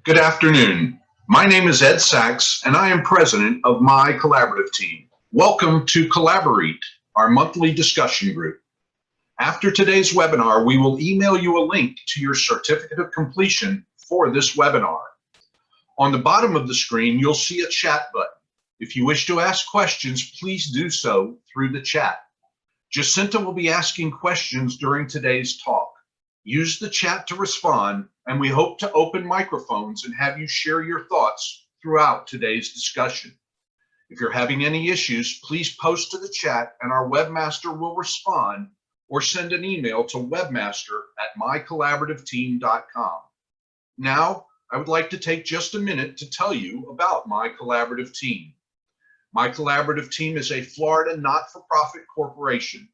Good afternoon. My name is Ed Sachs, and I am president of My Collaborative Team. Welcome to CollaborEAT, our monthly discussion group. After today's webinar, we will email you a link to your certificate of completion for this webinar. On the bottom of the screen, you'll see a chat button. If you wish to ask questions, please do so through the chat. Jacinta will be asking questions during today's talk. Use the chat to respond, and we hope to open microphones and have you share your thoughts throughout today's discussion. If you're having any issues, please post to the chat and our webmaster will respond, or send an email to webmaster@mycollaborativeteam.com. Now, I would like to take just a minute to tell you about My Collaborative Team. My Collaborative Team is a Florida not-for-profit corporation.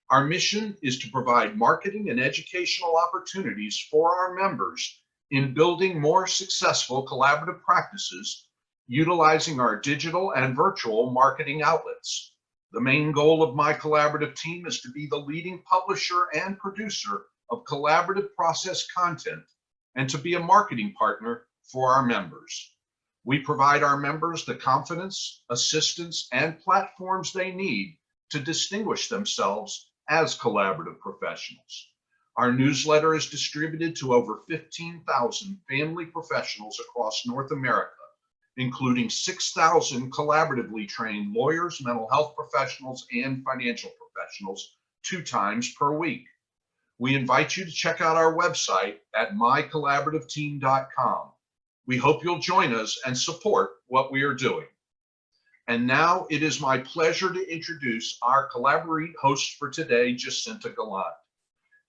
Our mission is to provide marketing and educational opportunities for our members in building more successful collaborative practices, utilizing our digital and virtual marketing outlets. The main goal of My Collaborative Team is to be the leading publisher and producer of collaborative process content and to be a marketing partner for our members. We provide our members the confidence, assistance, and platforms they need to distinguish themselves as collaborative professionals. Our newsletter is distributed to over 15,000 family professionals across North America, including 6,000 collaboratively trained lawyers, mental health professionals, and financial professionals 2 times per week. We invite you to check out our website at mycollaborativeteam.com. We hope you'll join us and support what we are doing. And now it is my pleasure to introduce our CollaborEAT host for today, Jacinta Gallant.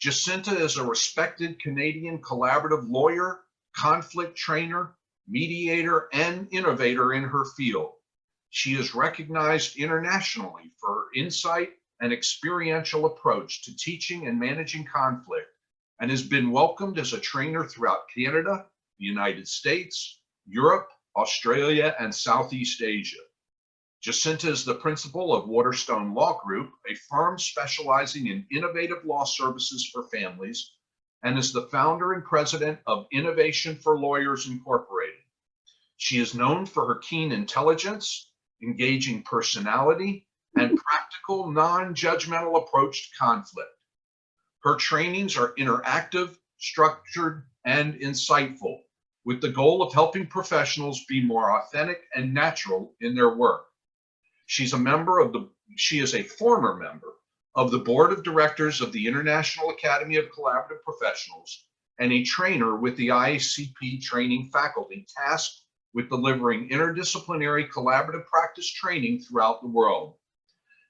Jacinta is a respected Canadian collaborative lawyer, conflict trainer, mediator, and innovator in her field. She is recognized internationally for her insight and experiential approach to teaching and managing conflict, and has been welcomed as a trainer throughout Canada, the United States, Europe, Australia, and Southeast Asia. Jacinta is the principal of Waterstone Law Group, a firm specializing in innovative law services for families, and is the founder and president of Innovation for Lawyers Incorporated. She is known for her keen intelligence, engaging personality, and practical, non-judgmental approach to conflict. Her trainings are interactive, structured, and insightful, with the goal of helping professionals be more authentic and natural in their work. She is a former member of the board of directors of the International Academy of Collaborative Professionals and a trainer with the IACP training faculty tasked with delivering interdisciplinary collaborative practice training throughout the world.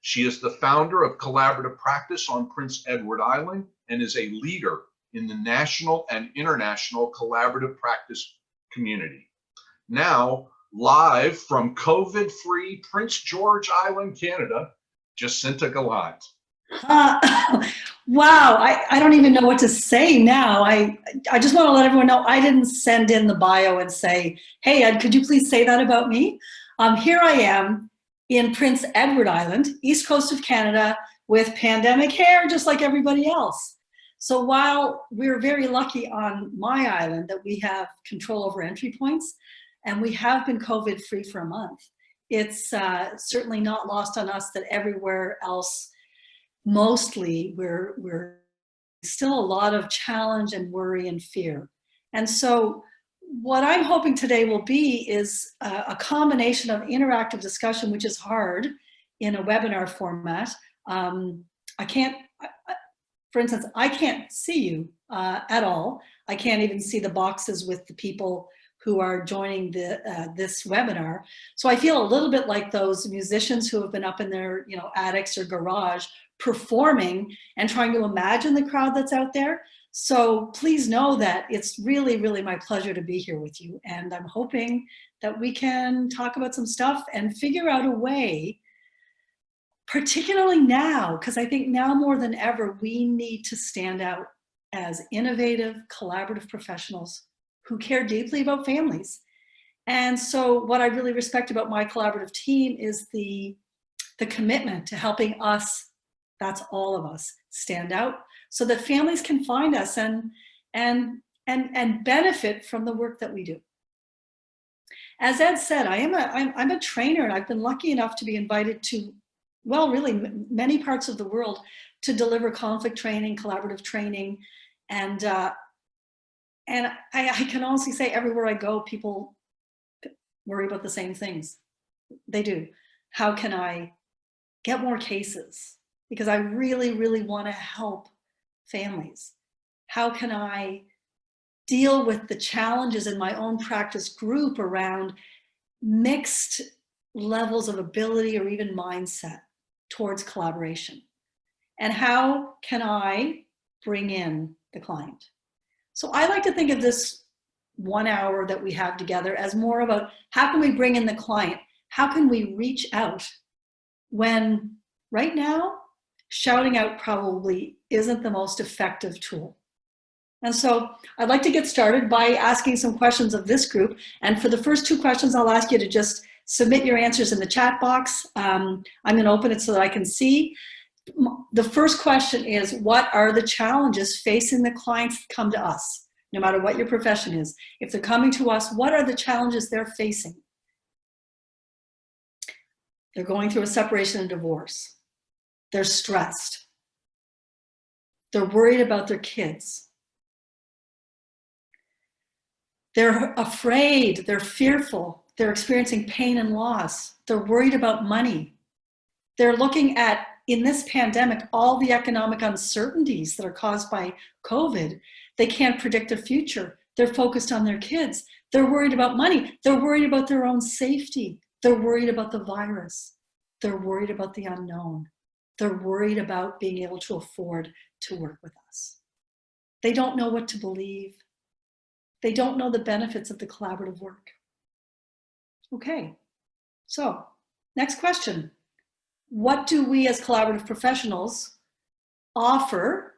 She is the founder of Collaborative Practice on Prince Edward Island and is a leader in the national and international collaborative practice community. Now, live from COVID-free Prince George Island, Canada, Jacinta Gallant. Wow, I don't even know what to say now. I just want to let everyone know I didn't send in the bio and say, hey, Ed, could you please say that about me? Here I am in Prince Edward Island, east coast of Canada, with pandemic hair, just like everybody else. So while we're very lucky on my island that we have control over entry points, and we have been COVID-free for a month, it's certainly not lost on us that everywhere else, mostly, we're still a lot of challenge and worry and fear. And so what I'm hoping today will be is a combination of interactive discussion, which is hard in a webinar format. For instance, I can't see you at all. I can't even see the boxes with the people who are joining this webinar. So I feel a little bit like those musicians who have been up in their attics or garage performing and trying to imagine the crowd that's out there. So please know that it's really, really my pleasure to be here with you. And I'm hoping that we can talk about some stuff and figure out a way, particularly now, because I think now more than ever, we need to stand out as innovative, collaborative professionals who care deeply about families. And so what I really respect about My Collaborative Team is the commitment to helping us, that's all of us, stand out so that families can find us and benefit from the work that we do. As Ed said, I'm a trainer, and I've been lucky enough to be invited to, well, really many parts of the world to deliver conflict training, collaborative training. And I can honestly say everywhere I go, people worry about the same things. They do. How can I get more cases? Because I really, really want to help families. How can I deal with the challenges in my own practice group around mixed levels of ability or even mindset towards collaboration? And how can I bring in the client? So I like to think of this 1 hour that we have together as more about how can we bring in the client? How can we reach out when right now shouting out probably isn't the most effective tool? And so I'd like to get started by asking some questions of this group. And for the first 2 questions, I'll ask you to just submit your answers in the chat box. I'm going to open it so that I can see. The first question is, what are the challenges facing the clients that come to us, no matter what your profession is? If they're coming to us, what are the challenges they're facing? They're going through a separation and divorce. They're stressed. They're worried about their kids. They're afraid, they're fearful, they're experiencing pain and loss. They're worried about money. They're looking at, in this pandemic, all the economic uncertainties that are caused by COVID. They can't predict the future. They're focused on their kids. They're worried about money. They're worried about their own safety. They're worried about the virus. They're worried about the unknown. They're worried about being able to afford to work with us. They don't know what to believe. They don't know the benefits of the collaborative work. Okay, so next question. What do we as collaborative professionals offer?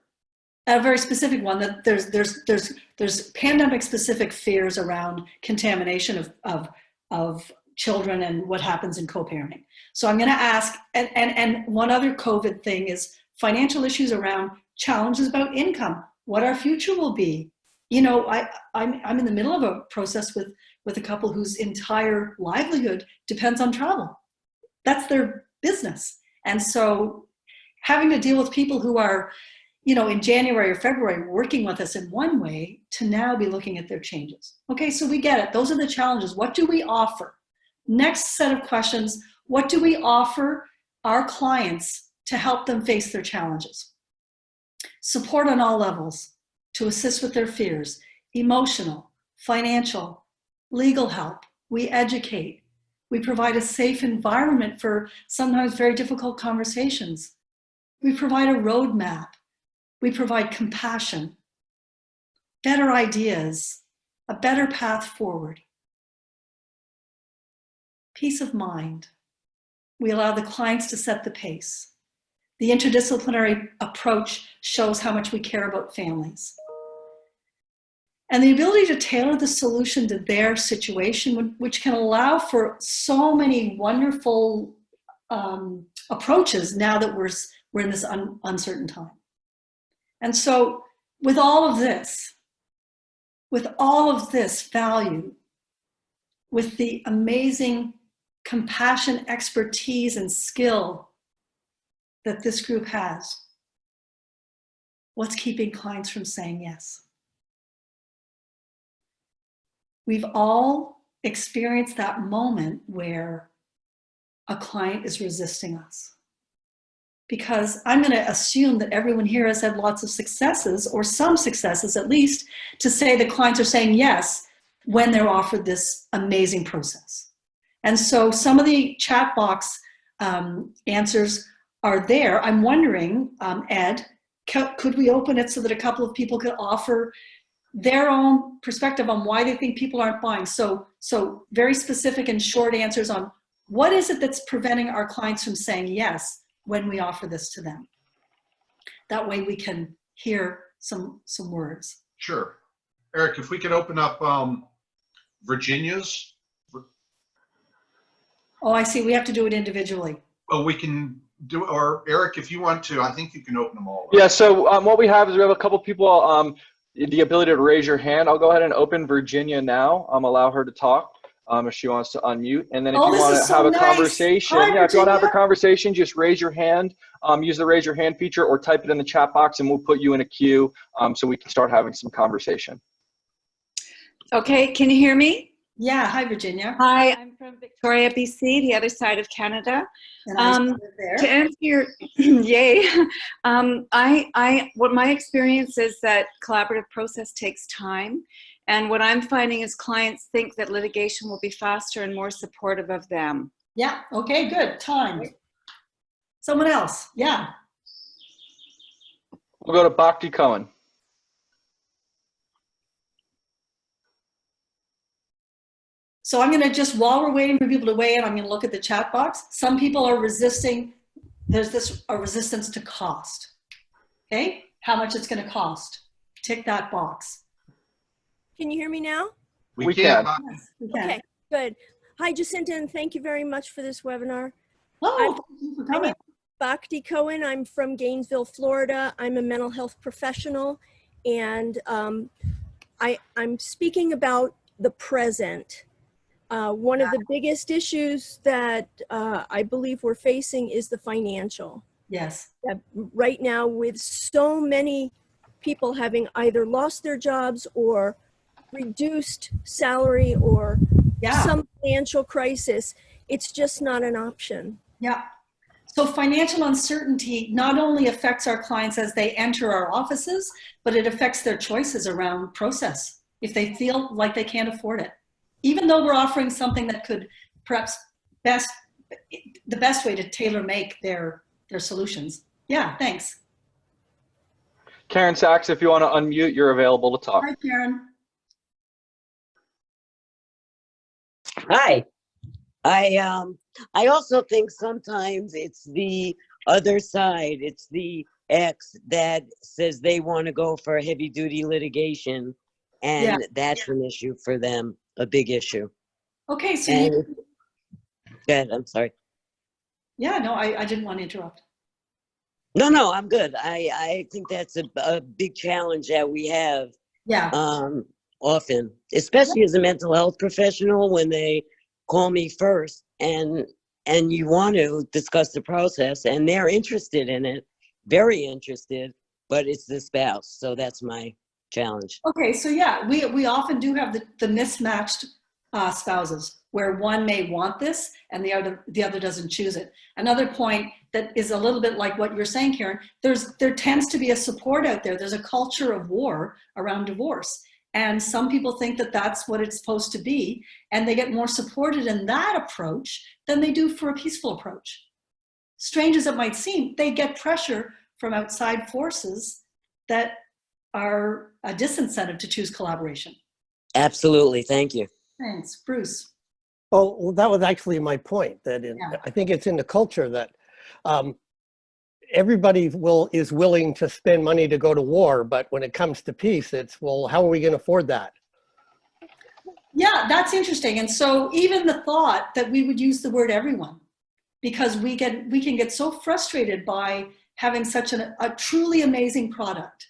A very specific one, that there's pandemic specific fears around contamination of children and what happens in co-parenting. So I'm going to ask, and one other COVID thing is financial issues around challenges about income, what our future will be. You know, I'm in the middle of a process with a couple whose entire livelihood depends on travel. That's their business. And so having to deal with people who are, you know, in January or February working with us in one way to now be looking at their changes. Okay, so we get it. Those are the challenges. What do we offer? Next set of questions, what do we offer our clients to help them face their challenges? Support on all levels to assist with their fears, emotional, financial, legal help. We educate. We provide a safe environment for sometimes very difficult conversations. We provide a roadmap. We provide compassion, better ideas, a better path forward. Peace of mind. We allow the clients to set the pace. The interdisciplinary approach shows how much we care about families. And the ability to tailor the solution to their situation, which can allow for so many wonderful approaches now that we're in this uncertain time. And so with all of this value, with the amazing compassion, expertise, and skill that this group has, what's keeping clients from saying yes? We've all experienced that moment where a client is resisting us. Because I'm going to assume that everyone here has had lots of successes, or some successes at least, to say that clients are saying yes when they're offered this amazing process. And so some of the chat box answers are there. I'm wondering, Ed, could we open it so that a couple of people could offer their own perspective on why they think people aren't buying? So very specific and short answers on what is it that's preventing our clients from saying yes when we offer this to them. That way we can hear some words. Sure. Eric, if we could open up Virginia's. Oh, I see. We have to do it individually. Oh, we can do, or Eric, if you want to, I think you can open them all up. Yeah, so what we have is we have a couple people, the ability to raise your hand. I'll go ahead and open Virginia now, allow her to talk. if she wants to unmute. And then if Oh, you this want is to so have a nice. conversation, Hi, yeah, if you want to have a Virginia. conversation, just raise your hand, use the raise your hand feature or type it in the chat box and we'll put you in a queue so we can start having some conversation. Okay, can you hear me? Yeah, hi, Virginia. Hi, I'm from Victoria, BC, the other side of Canada. And I live there. To answer your, yay, what my experience is that collaborative process takes time. And what I'm finding is clients think that litigation will be faster and more supportive of them. Yeah, okay, good, time. Someone else, yeah. We'll go to Bhakti Cohen. So I'm gonna just, while we're waiting for people to weigh in, I'm gonna look at the chat box. Some people are resisting, there's a resistance to cost. Okay, how much it's gonna cost. Tick that box. Can you hear me now? We can. Yes, we can. Okay, good. Hi, Jacinta, and thank you very much for this webinar. Oh, thank you for My name coming. is Bhakti Cohen. I'm from Gainesville, Florida. I'm a mental health professional, and I'm speaking about the present. One of the biggest issues that I believe we're facing is the financial. Yes. Right now, with so many people having either lost their jobs or reduced salary or some financial crisis, it's just not an option. Yeah. So financial uncertainty not only affects our clients as they enter our offices, but it affects their choices around process if they feel like they can't afford it. Even though we're offering something that could perhaps the best way to tailor make their solutions. Yeah, thanks. Karen Sachs, if you want to unmute, you're available to talk. Hi, Karen. Hi. I also think sometimes it's the other side. It's the ex that says they want to go for heavy duty litigation, and that's an issue for them, a big issue. Okay, so go ahead, I'm sorry. Yeah, no, I didn't want to interrupt. No, I'm good. I think that's a big challenge that we have. Yeah. Often, especially as a mental health professional, when they call me first and you want to discuss the process and they're interested in it, very interested, but it's the spouse. So that's my challenge. Okay, so yeah, we often do have the mismatched spouses where one may want this and the other doesn't choose it. Another point that is a little bit like what you're saying, Karen, there tends to be a support out there. There's a culture of war around divorce. And some people think that that's what it's supposed to be, and they get more supported in that approach than they do for a peaceful approach. Strange as it might seem, they get pressure from outside forces that are a disincentive to choose collaboration. Absolutely, thank you. Thanks, Bruce. Oh, well, that was actually my point. That I think it's in the culture that everybody is willing to spend money to go to war, but when it comes to peace, it's, well, how are we going to afford that? Yeah, that's interesting. And so even the thought that we would use the word everyone, because we can get so frustrated by having such a truly amazing product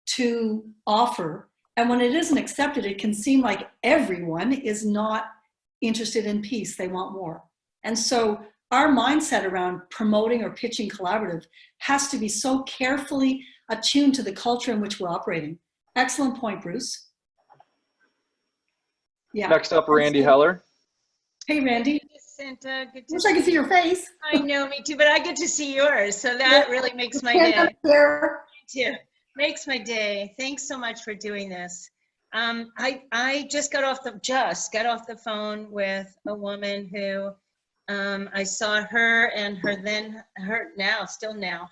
to offer. And when it isn't accepted, it can seem like everyone is not interested in peace. They want more. And so our mindset around promoting or pitching collaborative has to be so carefully attuned to the culture in which we're operating. Excellent point, Bruce. Yeah. Next up, Randy Heller. Hey, Randy. Jacinta, good to Wish I could see your face. I know, me too, but I get to see yours, so that really makes my day. Me too. Makes my day. Thanks so much for doing this. I just got off the phone with a woman who I saw her and her now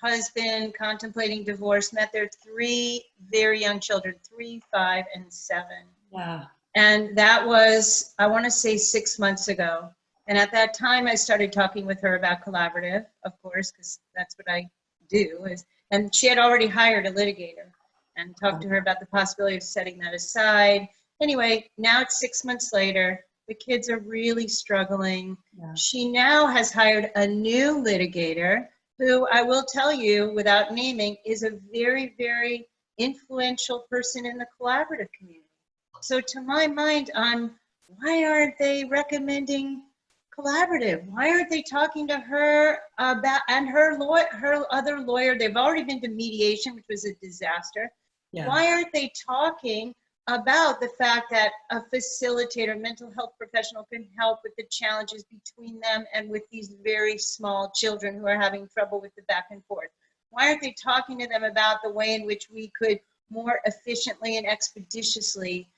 husband contemplating divorce, met their 3 very young children, 3, 5, and 7. Wow. And that was, I want to say 6 months ago. And at that time, I started talking with her about collaborative, of course, because that's what I do. And she had already hired a litigator and talked to her about the possibility of setting that aside. Anyway, now it's 6 months later. The kids are really struggling. Yeah. She now has hired a new litigator who I will tell you, without naming, is a very, very influential person in the collaborative community. So to my mind, I'm why aren't they recommending collaborative? Why aren't they talking to her about, and her other lawyer? They've already been to mediation, which was a disaster. Yeah. Why aren't they talking about the fact that a facilitator, mental health professional, can help with the challenges between them and with these very small children who are having trouble with the back and forth? Why aren't they talking to them about the way in which we could more efficiently and expeditiously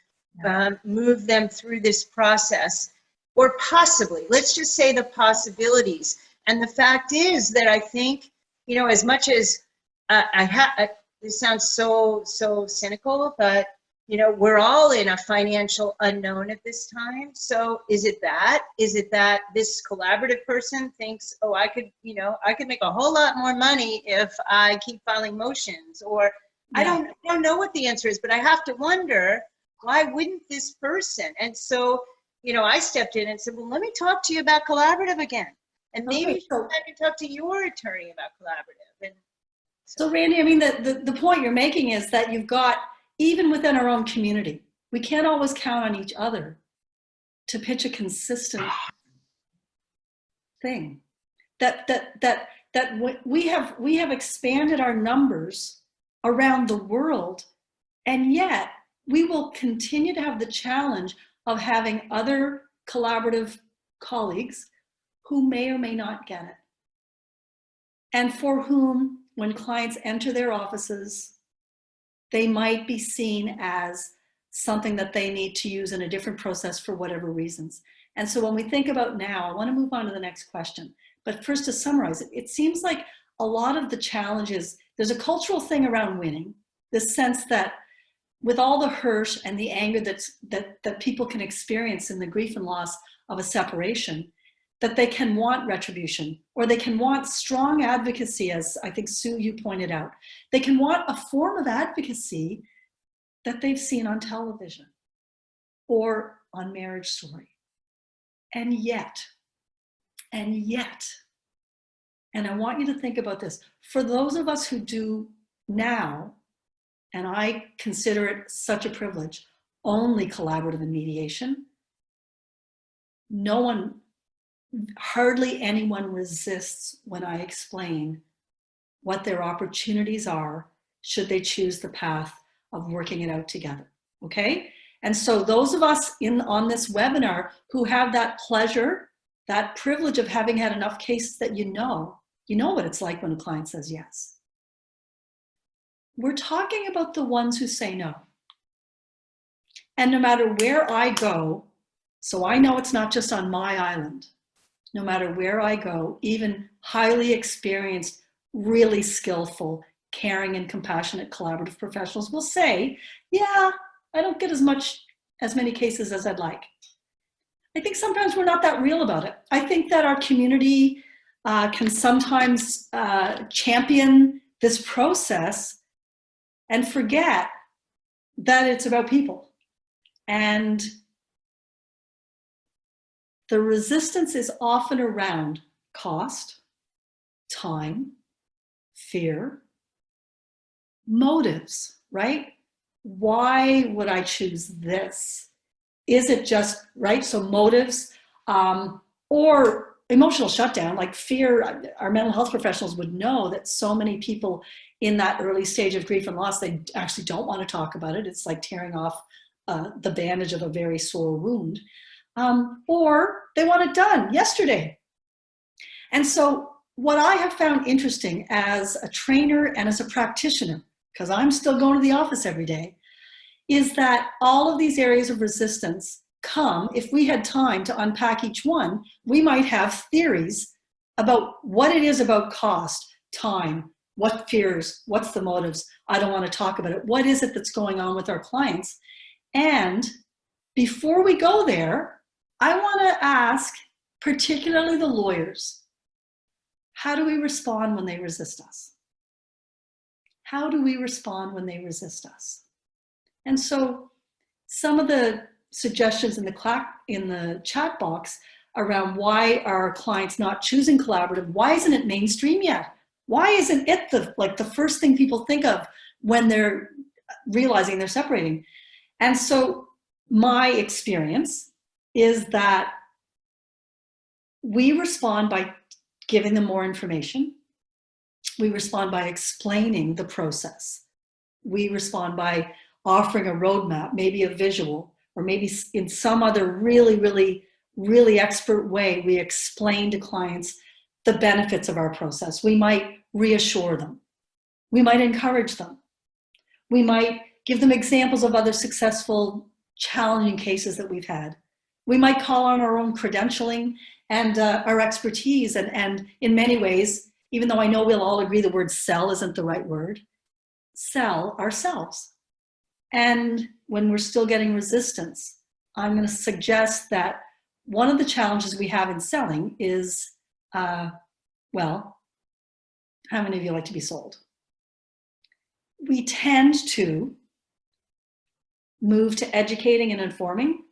move them through this process? Or possibly, let's just say the possibilities. And the fact is that I think, you know, as much as this sounds so cynical, but you know, we're all in a financial unknown at this time. So is it that this collaborative person thinks, oh, I could make a whole lot more money if I keep filing motions? Or Yeah. I don't know what the answer is, but I have to wonder, why wouldn't this person? And so, you know, I stepped in and said, well, let me talk to you about collaborative again. And maybe Okay, so- I can talk to your attorney about collaborative. And So Randy, I mean, the point you're making is that you've got, even within our own community, we can't always count on each other to pitch a consistent thing. That we have expanded our numbers around the world, and yet we will continue to have the challenge of having other collaborative colleagues who may or may not get it, and for whom, when clients enter their offices, they might be seen as something that they need to use in a different process for whatever reasons. And so when we think about now, I want to move on to the next question. But first, to summarize it, it seems like a lot of the challenges, there's a cultural thing around winning, this sense that with all the hurt and the anger that people can experience in the grief and loss of a separation, that they can want retribution, or they can want strong advocacy, as I think, Sue, you pointed out. They can want a form of advocacy that they've seen on television or on Marriage Story. And yet, and I want you to think about this, for those of us who do now, and I consider it such a privilege, only collaborative and mediation, hardly anyone resists when I explain what their opportunities are should they choose the path of working it out together, okay? And so those of us on this webinar who have that pleasure, that privilege of having had enough cases that you know what it's like when a client says yes. We're talking about the ones who say no. And no matter where I go, so I know it's not just on my island, no matter where I go, even highly experienced, really skillful, caring and compassionate collaborative professionals will say, yeah, I don't get as many cases as I'd like. I think sometimes we're not that real about it. I think that our community can sometimes champion this process and forget that it's about people. And the resistance is often around cost, time, fear, motives, right? Why would I choose this? Is it just, right? So motives, or emotional shutdown, like fear. Our mental health professionals would know that so many people in that early stage of grief and loss, they actually don't want to talk about it. It's like tearing off the bandage of a very sore wound. Or they want it done yesterday. And so what I have found interesting as a trainer and as a practitioner, because I'm still going to the office every day, is that all of these areas of resistance come, if we had time to unpack each one, we might have theories about what it is about cost, time, what fears, what's the motives, I don't want to talk about it, what is it that's going on with our clients. And before we go there, I want to ask, particularly the lawyers, how do we respond when they resist us? How do we respond when they resist us? And so some of the suggestions in the chat box around why are clients not choosing collaborative, why isn't it mainstream yet? Why isn't it the first thing people think of when they're realizing they're separating? And so my experience is that we respond by giving them more information. We respond by explaining the process. We respond by offering a roadmap, maybe a visual, or maybe in some other really expert way, we explain to clients the benefits of our process. We might reassure them. We might encourage them. We might give them examples of other successful, challenging cases that we've had. We might call on our own credentialing and our expertise. And in many ways, even though I know we'll all agree the word sell isn't the right word, sell ourselves. And when we're still getting resistance, I'm going to suggest that one of the challenges we have in selling is, well, how many of you like to be sold? We tend to move to educating and informing.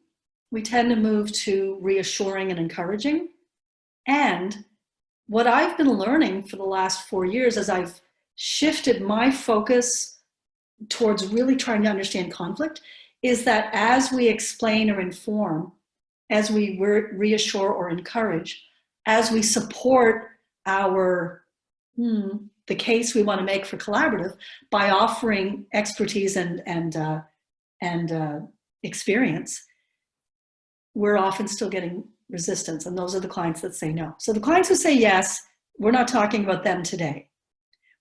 We tend to move to reassuring and encouraging. And what I've been learning for the last 4 years as I've shifted my focus towards really trying to understand conflict is that as we explain or inform, as we reassure or encourage, as we support our the case we want to make for collaborative by offering expertise and experience, we're often still getting resistance. And those are the clients that say no. So the clients who say yes, we're not talking about them today.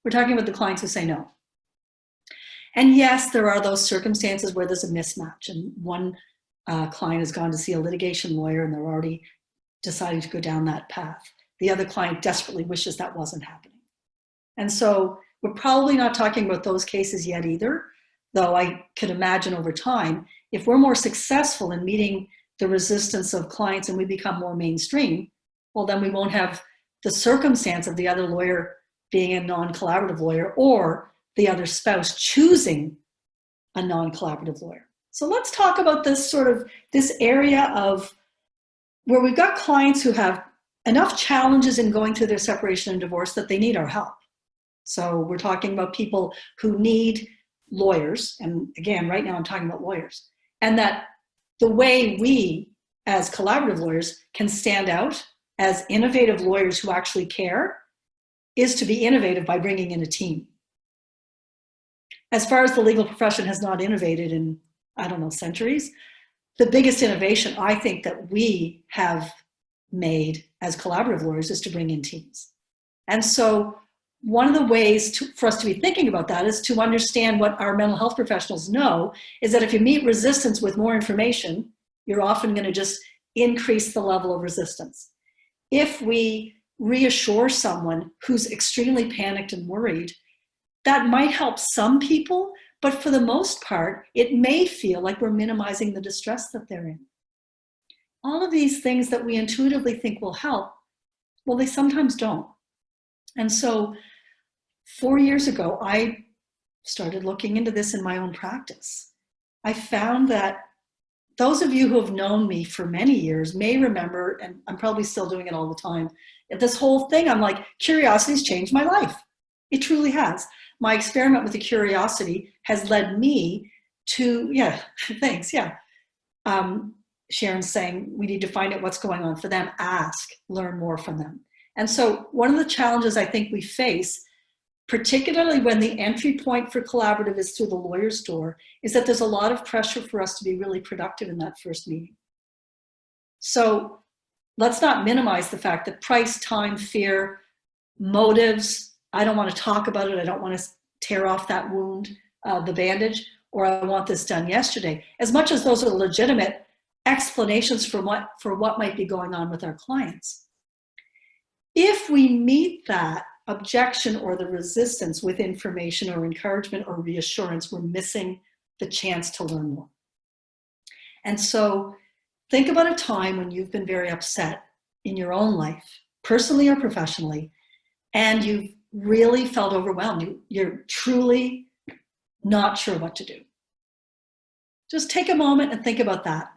We're talking about the clients who say no. And yes, there are those circumstances where there's a mismatch and one client has gone to see a litigation lawyer and they're already deciding to go down that path. The other client desperately wishes that wasn't happening. And so we're probably not talking about those cases yet either, though I could imagine over time, if we're more successful in meeting the resistance of clients and we become more mainstream, well, then we won't have the circumstance of the other lawyer being a non-collaborative lawyer or the other spouse choosing a non-collaborative lawyer. So let's talk about this this area of where we've got clients who have enough challenges in going through their separation and divorce that they need our help. So we're talking about people who need lawyers. And again, right now I'm talking about lawyers. And that the way we as collaborative lawyers can stand out as innovative lawyers who actually care is to be innovative by bringing in a team. As far as the legal profession has not innovated in, I don't know, centuries, the biggest innovation I think that we have made as collaborative lawyers is to bring in teams. And so one of the ways for us to be thinking about that is to understand what our mental health professionals know is that if you meet resistance with more information, you're often going to just increase the level of resistance. If we reassure someone who's extremely panicked and worried, that might help some people, but for the most part, it may feel like we're minimizing the distress that they're in. All of these things that we intuitively think will help, well, they sometimes don't. And so 4 years ago, I started looking into this in my own practice. I found that those of you who have known me for many years may remember, and I'm probably still doing it all the time, this whole thing, I'm like, curiosity's changed my life. It truly has. My experiment with the curiosity has led me to, yeah, thanks, yeah. Sharon's saying we need to find out what's going on for them, ask, learn more from them. And so one of the challenges I think we face, particularly when the entry point for collaborative is through the lawyer's door, is that there's a lot of pressure for us to be really productive in that first meeting. So let's not minimize the fact that price, time, fear, motives, I don't want to talk about it, I don't want to tear off that wound, the bandage, or I want this done yesterday. As much as those are legitimate explanations for what might be going on with our clients. If we meet that objection or the resistance with information or encouragement or reassurance, we're missing the chance to learn more. And so think about a time when you've been very upset in your own life, personally or professionally, and you've really felt overwhelmed. You're truly not sure what to do. Just take a moment and think about that.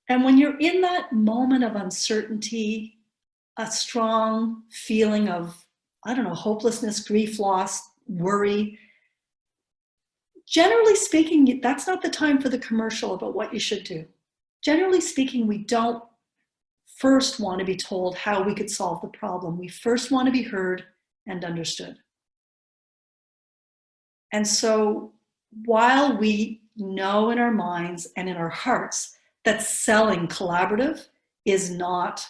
And when you're in that moment of uncertainty, a strong feeling of, I don't know, hopelessness, grief, loss, worry, generally speaking, that's not the time for the commercial about what you should do. Generally speaking, we don't first want to be told how we could solve the problem. We first want to be heard and understood. And so while we know in our minds and in our hearts that selling collaborative is not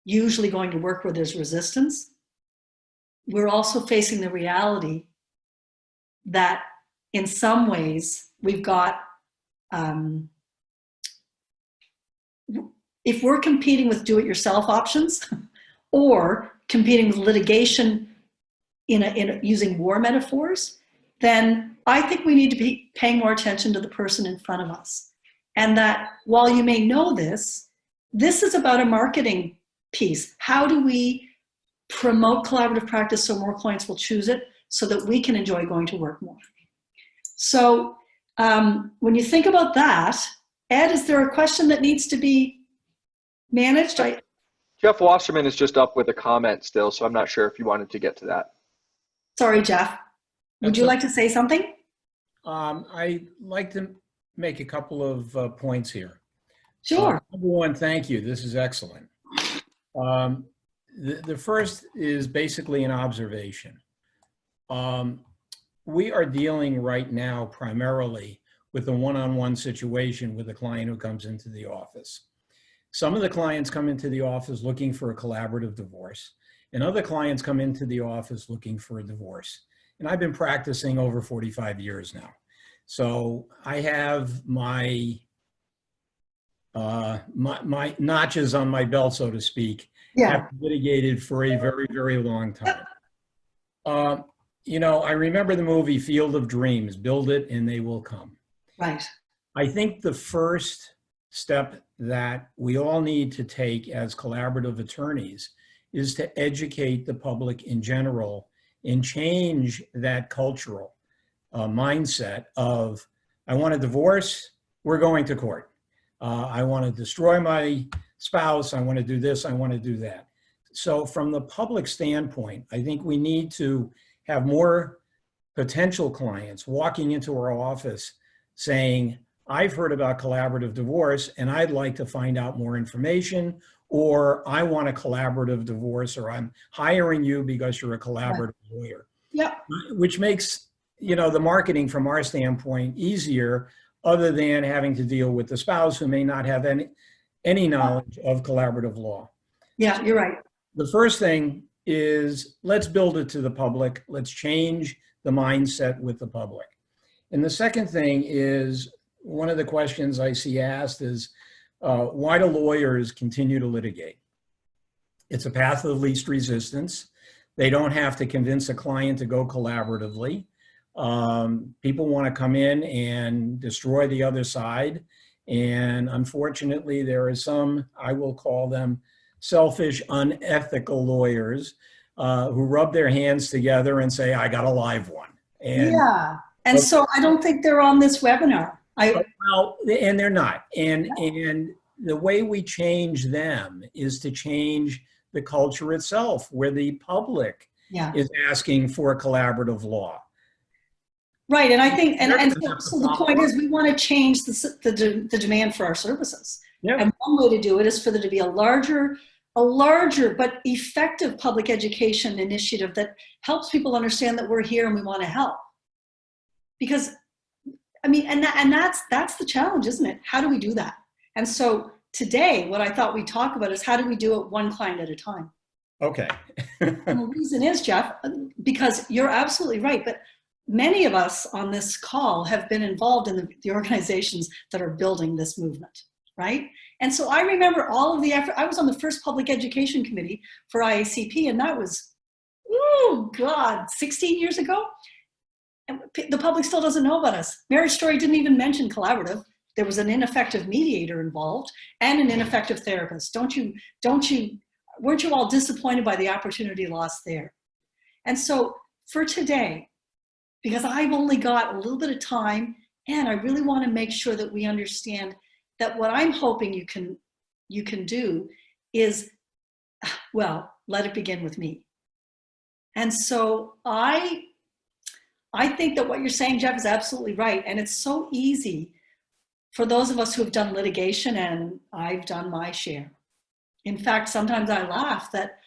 usually going to work where there's resistance, we're also facing the reality that in some ways we've got, if we're competing with do-it-yourself options or competing with litigation in using war metaphors, then I think we need to be paying more attention to the person in front of us. And that while you may know this, this is about a marketing piece. How do we promote collaborative practice so more clients will choose it so that we can enjoy going to work more? So when you think about that, Ed, is there a question that needs to be managed? Jeff Wasserman is just up with a comment still, so I'm not sure if you wanted to get to that. Sorry, Jeff. Would you like to say something? I'd like to make a couple of points here. Sure. Number one, thank you. This is excellent. The first is basically an observation. We are dealing right now primarily with a one-on-one situation with a client who comes into the office. Some of the clients come into the office looking for a collaborative divorce, and other clients come into the office looking for a divorce. And I've been practicing over 45 years now. So I have my notches on my belt, so to speak. Yeah. I've litigated for a very, very long time. You know, I remember the movie Field of Dreams, build it and they will come. Right. I think the first step that we all need to take as collaborative attorneys is to educate the public in general and change that cultural mindset of, I want a divorce, we're going to court. I want to destroy my spouse, I want to do this, I want to do that. So from the public standpoint, I think we need to have more potential clients walking into our office saying, I've heard about collaborative divorce and I'd like to find out more information, or I want a collaborative divorce, or I'm hiring you because you're a collaborative lawyer. Yeah. Which makes, you know, the marketing from our standpoint easier, other than having to deal with the spouse who may not have any knowledge of collaborative law. Yeah, you're right. The first thing is, let's build it to the public. Let's change the mindset with the public. And the second thing is, one of the questions I see asked is, why do lawyers continue to litigate? It's a path of least resistance. They don't have to convince a client to go collaboratively. People want to come in and destroy the other side. And unfortunately, there are some, I will call them selfish, unethical lawyers who rub their hands together and say, I got a live one. And, yeah. And so I don't think they're on this webinar. Well, and they're not. And the way we change them is to change the culture itself, where the public is asking for a collaborative law. Right, and I think, and so the point is, we want to change the demand for our services. Yeah. And one way to do it is for there to be a larger but effective public education initiative that helps people understand that we're here and we want to help. Because, I mean, and that's the challenge, isn't it? How do we do that? And so today, what I thought we'd talk about is, how do we do it one client at a time? Okay. And the reason is, Jeff, because you're absolutely right, but many of us on this call have been involved in the organizations that are building this movement, right? And so I remember all of the effort. I was on the first public education committee for IACP, and that was, oh God, 16 years ago. And the public still doesn't know about us. Marriage Story didn't even mention collaborative. There was an ineffective mediator involved and an ineffective therapist. Weren't you all disappointed by the opportunity lost there? And so for today, because I've only got a little bit of time, and I really want to make sure that we understand that what I'm hoping you can do is, well, let it begin with me. And so I I think that what you're saying, Jeff, is absolutely right. And it's so easy for those of us who have done litigation, and I've done my share. In fact, sometimes I laugh that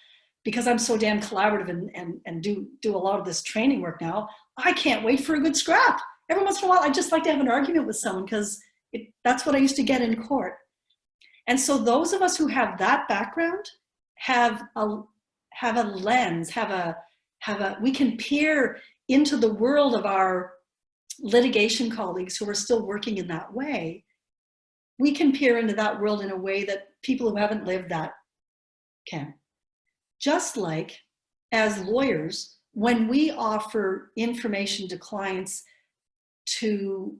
because I'm so damn collaborative and do a lot of this training work now, I can't wait for a good scrap. Every once in a while, I just like to have an argument with someone because that's what I used to get in court. And so those of us who have that background have a lens, we can peer into the world of our litigation colleagues who are still working in that way. We can peer into that world in a way that people who haven't lived that can. Just like as lawyers, when we offer information to clients to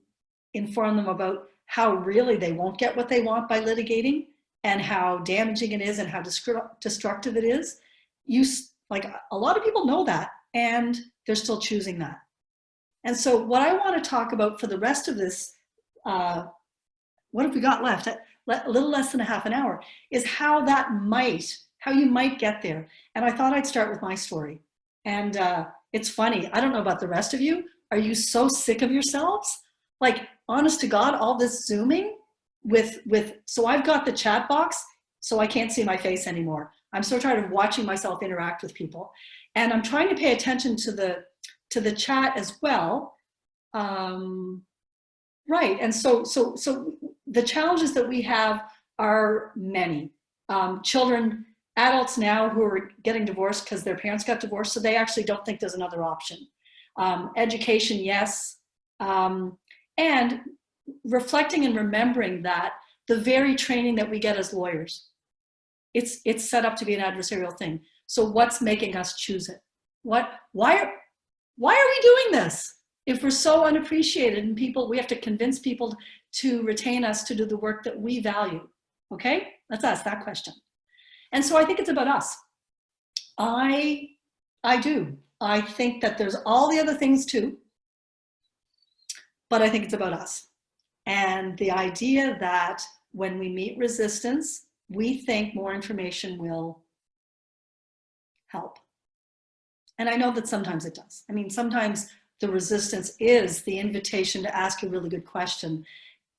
inform them about how really they won't get what they want by litigating and how damaging it is and how destructive it is, like a lot of people know that and they're still choosing that. And so what I want to talk about for the rest of this, what have we got left? A little less than a half an hour, is how you might get there. And I thought I'd start with my story. And it's funny, I don't know about the rest of you. Are you so sick of yourselves? Like, honest to God, all this Zooming so I've got the chat box, so I can't see my face anymore. I'm so tired of watching myself interact with people. And I'm trying to pay attention to the chat as well. Right, and so the challenges that we have are many. Children, adults now who are getting divorced because their parents got divorced, so they actually don't think there's another option. Education, yes. And reflecting and remembering that the very training that we get as lawyers, it's set up to be an adversarial thing. So what's making us choose it? Why are we doing this? If we're so unappreciated and we have to convince people to retain us to do the work that we value. Okay, let's ask that question. And so I think it's about us. I do. I think that there's all the other things too, but I think it's about us. And the idea that when we meet resistance, we think more information will help. And I know that sometimes it does. I mean, sometimes the resistance is the invitation to ask a really good question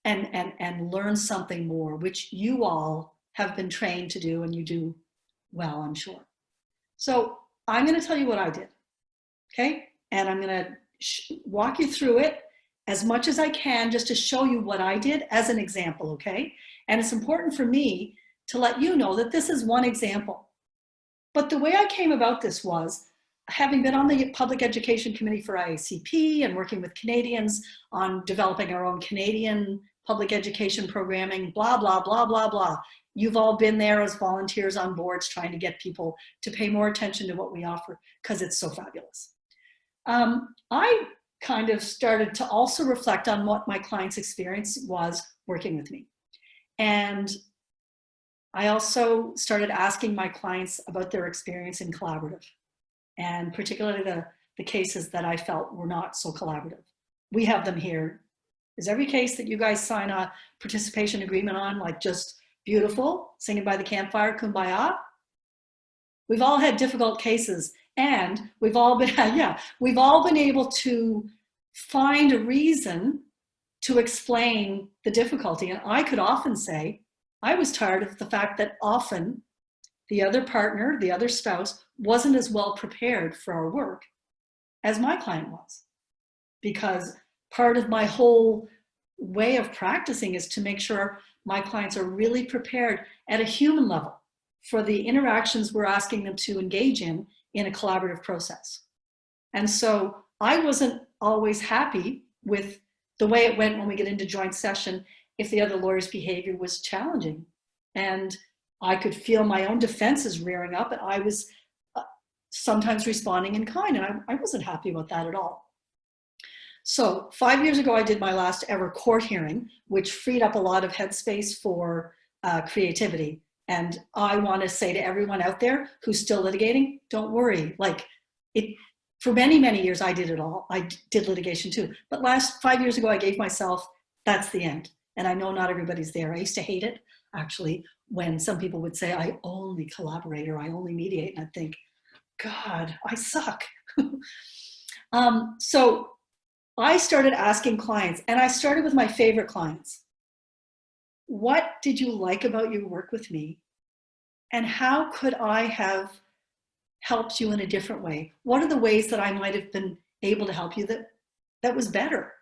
and learn something more, which you all have been trained to do and you do well, I'm sure. So I'm going to tell you what I did, okay? And I'm going to walk you through it as much as I can just to show you what I did as an example, okay? And it's important for me to let you know that this is one example. But the way I came about this was, having been on the Public Education Committee for IACP and working with Canadians on developing our own Canadian public education programming, blah, blah, blah, blah, blah. You've all been there as volunteers on boards trying to get people to pay more attention to what we offer because it's so fabulous. I kind of started to also reflect on what my clients' experience was working with me. And I also started asking my clients about their experience in collaborative, and particularly the cases that I felt were not so collaborative. We have them here. Is every case that you guys sign a participation agreement on like just beautiful, singing by the campfire, kumbaya? We've all had difficult cases, and we've all been, we've all been able to find a reason to explain the difficulty. And I could often say, I was tired of the fact that often the other partner, the other spouse, wasn't as well prepared for our work as my client was. Because part of my whole way of practicing is to make sure my clients are really prepared at a human level for the interactions we're asking them to engage in a collaborative process. And so I wasn't always happy with the way it went when we get into joint session if the other lawyer's behavior was challenging. And I could feel my own defenses rearing up, and I was sometimes responding in kind, and I wasn't happy about that at all. So 5 years ago, I did my last ever court hearing, which freed up a lot of headspace for creativity. And I want to say to everyone out there who's still litigating, don't worry. Like, for many, many years, I did it all. I did litigation too. But 5 years ago, I gave myself, that's the end. And I know not everybody's there. I used to hate it, actually, when some people would say, I only collaborate or I only mediate. And I'd think, God, I suck. So I started asking clients, and I started with my favorite clients. What did you like about your work with me? And how could I have helped you in a different way? What are the ways that I might have been able to help you that was better?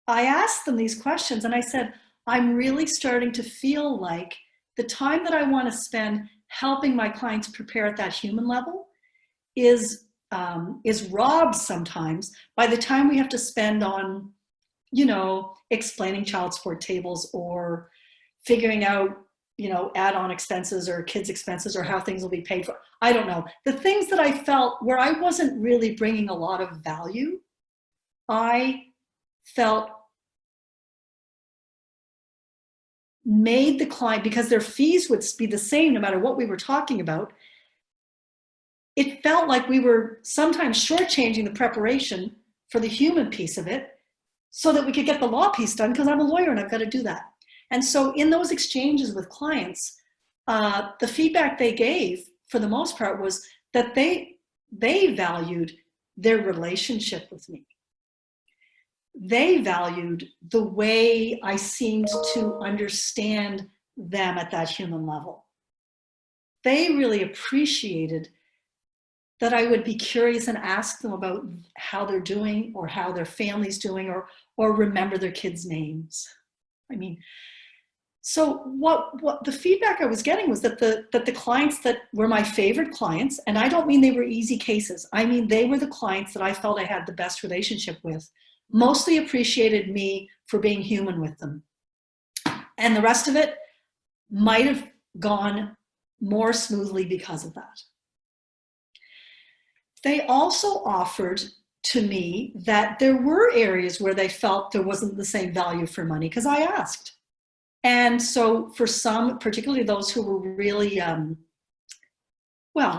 I asked them these questions and I said, I'm really starting to feel like the time that I want to spend helping my clients prepare at that human level is robbed sometimes by the time we have to spend on, you know, explaining child support tables or figuring out, you know, add-on expenses or kids' expenses or how things will be paid for. I don't know. The things that I felt where I wasn't really bringing a lot of value, I felt made the client, because their fees would be the same no matter what we were talking about, it felt like we were sometimes shortchanging the preparation for the human piece of it so that we could get the law piece done, because I'm a lawyer and I've got to do that. And so in those exchanges with clients, the feedback they gave for the most part was that they valued their relationship with me. They valued the way I seemed to understand them at that human level. They really appreciated that I would be curious and ask them about how they're doing or how their family's doing or remember their kids' names. I mean, so what the feedback I was getting was that the clients that were my favorite clients, and I don't mean they were easy cases, I mean they were the clients that I felt I had the best relationship with, mostly appreciated me for being human with them. And the rest of it might have gone more smoothly because of that. They also offered to me that there were areas where they felt there wasn't the same value for money, because I asked. And so for some, particularly those who were really,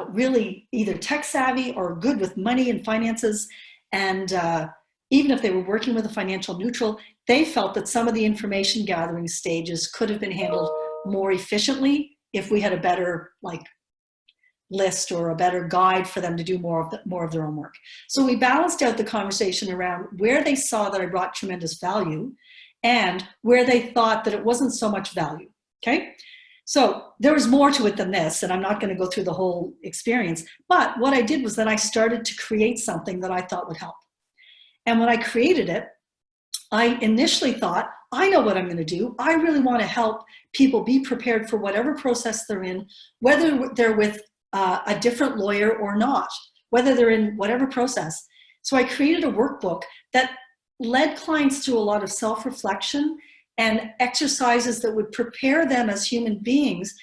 really either tech savvy or good with money and finances, and even if they were working with a financial neutral, they felt that some of the information gathering stages could have been handled more efficiently if we had a better list or a better guide for them to do more of their own work. So we balanced out the conversation around where they saw that I brought tremendous value and where they thought that it wasn't so much value, okay? So there was more to it than this, and I'm not gonna go through the whole experience, but what I did was that I started to create something that I thought would help. And when I created it, I initially thought, I know what I'm gonna do. I really wanna help people be prepared for whatever process they're in, whether they're with a different lawyer or not, whether they're in whatever process. So I created a workbook that led clients through a lot of self-reflection and exercises that would prepare them as human beings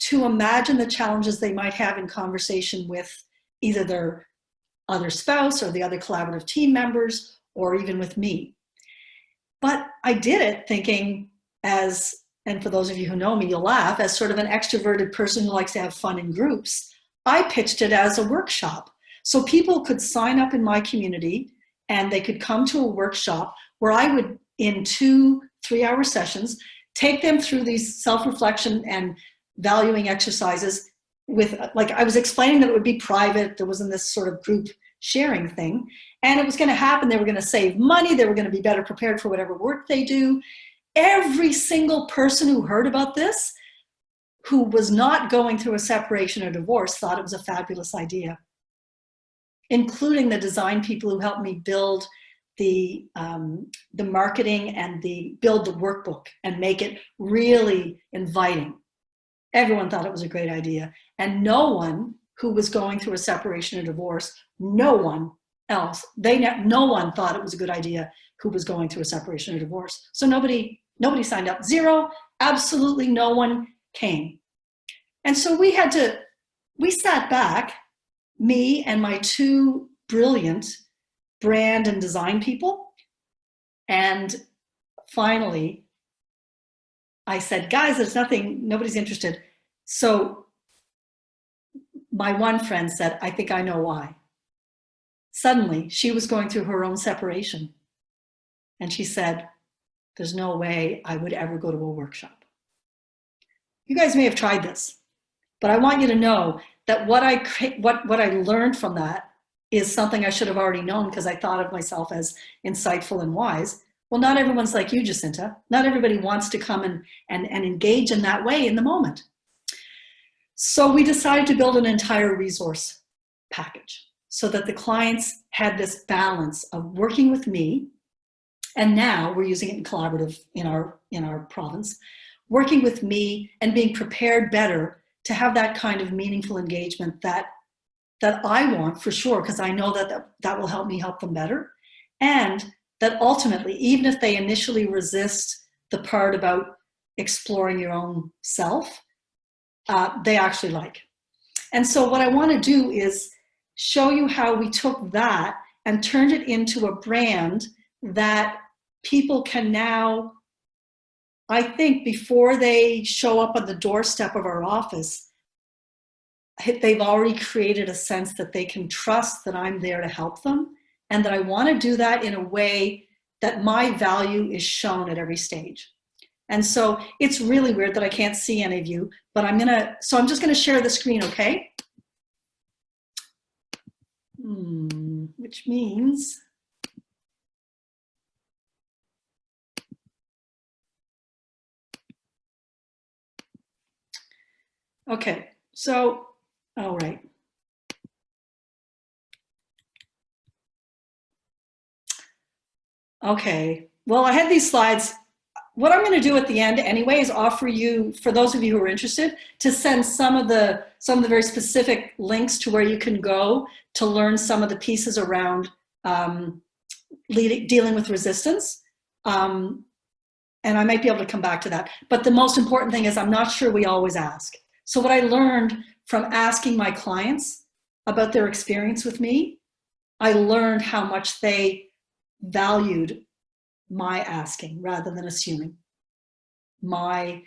to imagine the challenges they might have in conversation with either their other spouse or the other collaborative team members, or even with me. But I did it thinking as, and for those of you who know me, you'll laugh, as sort of an extroverted person who likes to have fun in groups, I pitched it as a workshop. So people could sign up in my community and they could come to a workshop where I would, in 2 3-hour sessions, take them through these self-reflection and valuing exercises with, I was explaining that it would be private, there wasn't this sort of group sharing thing, and it was gonna happen, they were gonna save money, they were gonna be better prepared for whatever work they do. Every single person who heard about this, who was not going through a separation or divorce, thought it was a fabulous idea, including the design people who helped me build the marketing and build the workbook and make it really inviting. Everyone thought it was a great idea. And no one who was going through a separation or divorce, no one else, no one thought it was a good idea who was going through a separation or divorce. So nobody signed up. Zero, absolutely no one came. And so we sat back, me and my 2 brilliant brand and design people. And finally, I said, guys, there's nothing, nobody's interested. So my one friend said, I think I know why. Suddenly, she was going through her own separation. And she said, there's no way I would ever go to a workshop. You guys may have tried this, but I want you to know that what I learned from that is something I should have already known because I thought of myself as insightful and wise. Well, not everyone's like you, Jacinta. Not everybody wants to come and engage in that way in the moment. So we decided to build an entire resource package so that the clients had this balance of working with me, and now we're using it in collaborative in our province, working with me and being prepared better to have that kind of meaningful engagement that I want for sure, because I know that will help me help them better. And that ultimately, even if they initially resist the part about exploring your own self, they actually like. And so what I want to do is show you how we took that and turned it into a brand that people can now, I think, before they show up on the doorstep of our office, they've already created a sense that they can trust that I'm there to help them, and that I want to do that in a way that my value is shown at every stage. And so it's really weird that I can't see any of you, but I'm just gonna share the screen, okay? Which means, okay, so, all right. Okay, well, I had these slides. What I'm going to do at the end anyway is offer you, for those of you who are interested, to send some of the very specific links to where you can go to learn some of the pieces around dealing with resistance. And I might be able to come back to that. But the most important thing is I'm not sure we always ask. So what I learned from asking my clients about their experience with me, I learned how much they valued my asking rather than assuming, my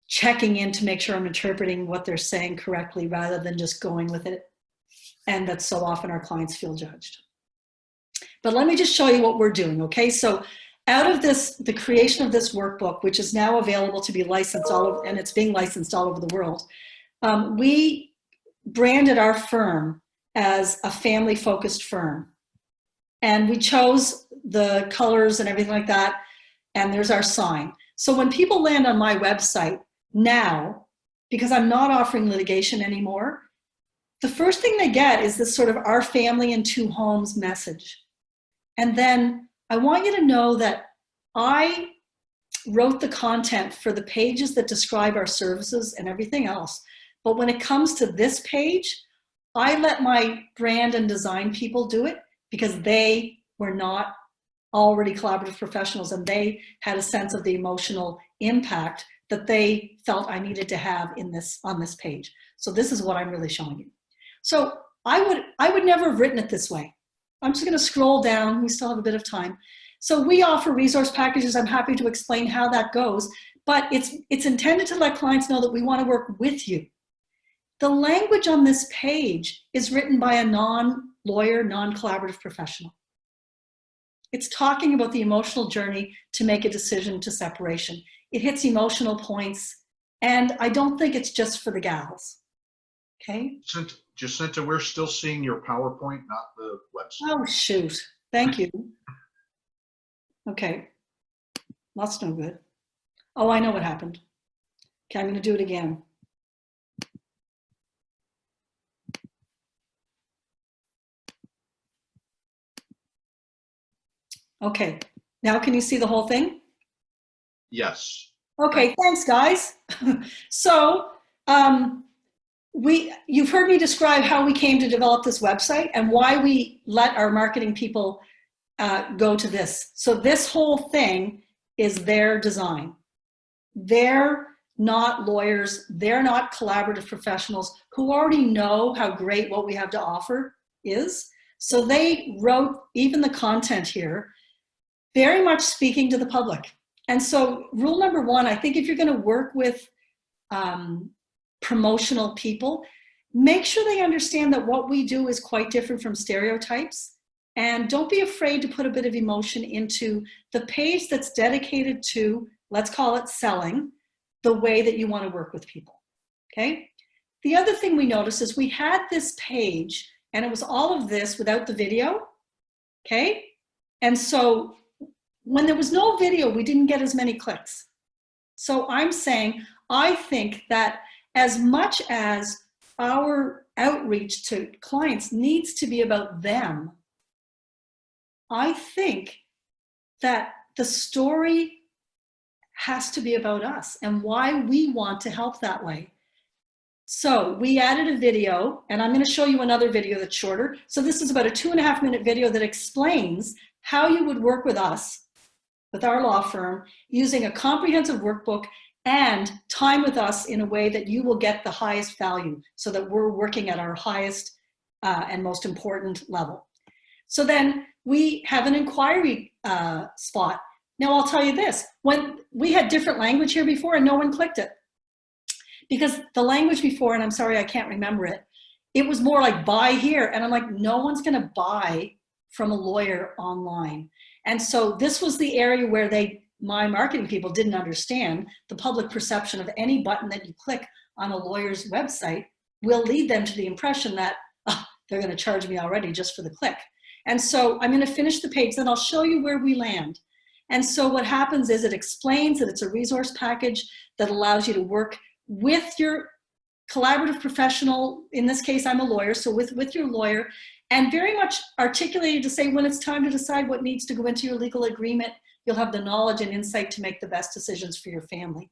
checking in to make sure I'm interpreting what they're saying correctly rather than just going with it. And that so often our clients feel judged. But let me just show you what we're doing, okay? So out of this, the creation of this workbook, which is now available to be licensed all over, and it's being licensed all over the world, we branded our firm as a family-focused firm. And we chose the colors and everything like that, and there's our sign. So when people land on my website now, because I'm not offering litigation anymore, the first thing they get is this sort of our family in two homes message. And then I want you to know that I wrote the content for the pages that describe our services and everything else. But when it comes to this page, I let my brand and design people do it because they were not already collaborative professionals and they had a sense of the emotional impact that they felt I needed to have on this page. So this is what I'm really showing you. So I would never have written it this way. I'm just going to scroll down. We still have a bit of time. So we offer resource packages. I'm happy to explain how that goes, but it's intended to let clients know that we want to work with you. The language on this page is written by a non-lawyer, non-collaborative professional. It's talking about the emotional journey to make a decision to separation. It hits emotional points, and I don't think it's just for the gals, okay? Jacinta, we're still seeing your PowerPoint, not the website. Oh, shoot. Thank you. Okay. That's no good. Oh, I know what happened. Okay, I'm going to do it again. Okay, now can you see the whole thing? Yes. Okay, thanks guys. So you've heard me describe how we came to develop this website and why we let our marketing people go to this. So this whole thing is their design. They're not lawyers, they're not collaborative professionals who already know how great what we have to offer is. So they wrote even the content here, very much speaking to the public. And so rule number one, I think if you're going to work with promotional people, make sure they understand that what we do is quite different from stereotypes. And don't be afraid to put a bit of emotion into the page that's dedicated to, let's call it selling, the way that you want to work with people, okay? The other thing we noticed is we had this page And it was all of this without the video, okay? And so when there was no video, we didn't get as many clicks. So I'm saying, I think that as much as our outreach to clients needs to be about them, I think that the story has to be about us and why we want to help that way. So we added a video, and I'm going to show you another video that's shorter. So this is about a 2.5-minute video that explains how you would work with us, with our law firm, using a comprehensive workbook and time with us in a way that you will get the highest value, so that we're working at our highest and most important level. So then we have an inquiry spot. Now I'll tell you this, when we had different language here before and no one clicked it. Because the language before, and I'm sorry, I can't remember it, it was more like buy here. And I'm like, no one's gonna buy from a lawyer online. And so this was the area where my marketing people didn't understand the public perception of any button that you click on a lawyer's website will lead them to the impression that they're gonna charge me already just for the click. And so I'm gonna finish the page, then I'll show you where we land. And so what happens is it explains that it's a resource package that allows you to work with your collaborative professional. In this case, I'm a lawyer, so with your lawyer, and very much articulated to say when it's time to decide what needs to go into your legal agreement, you'll have the knowledge and insight to make the best decisions for your family.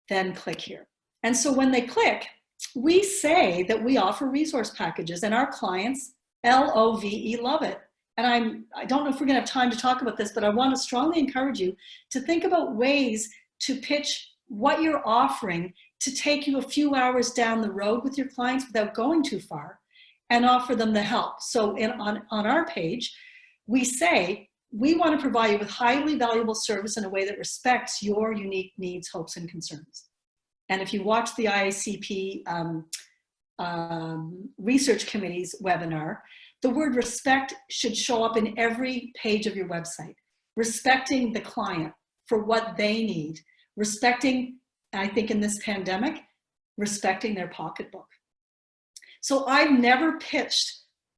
Then click here. And so when they click, we say that we offer resource packages, and our clients, LOVE, love it. And I don't know if we're gonna have time to talk about this, but I want to strongly encourage you to think about ways to pitch what you're offering to take you a few hours down the road with your clients without going too far, and offer them the help. So on our page, we say, we want to provide you with highly valuable service in a way that respects your unique needs, hopes, and concerns. And if you watch the IACP Research Committee's webinar, the word respect should show up in every page of your website. Respecting the client for what they need. Respecting, I think in this pandemic, respecting their pocketbook. So I've never pitched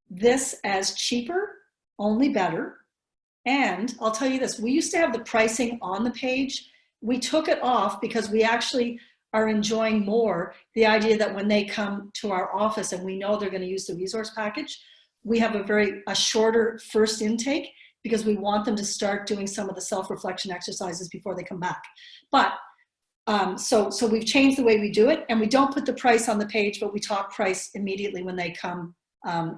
this as cheaper, only better. And I'll tell you this, we used to have the pricing on the page. We took it off because we actually are enjoying more the idea that when they come to our office and we know they're going to use the resource package, we have a shorter first intake, because we want them to start doing some of the self-reflection exercises before they come back. But so we've changed the way we do it, and we don't put the price on the page, but we talk price immediately when they come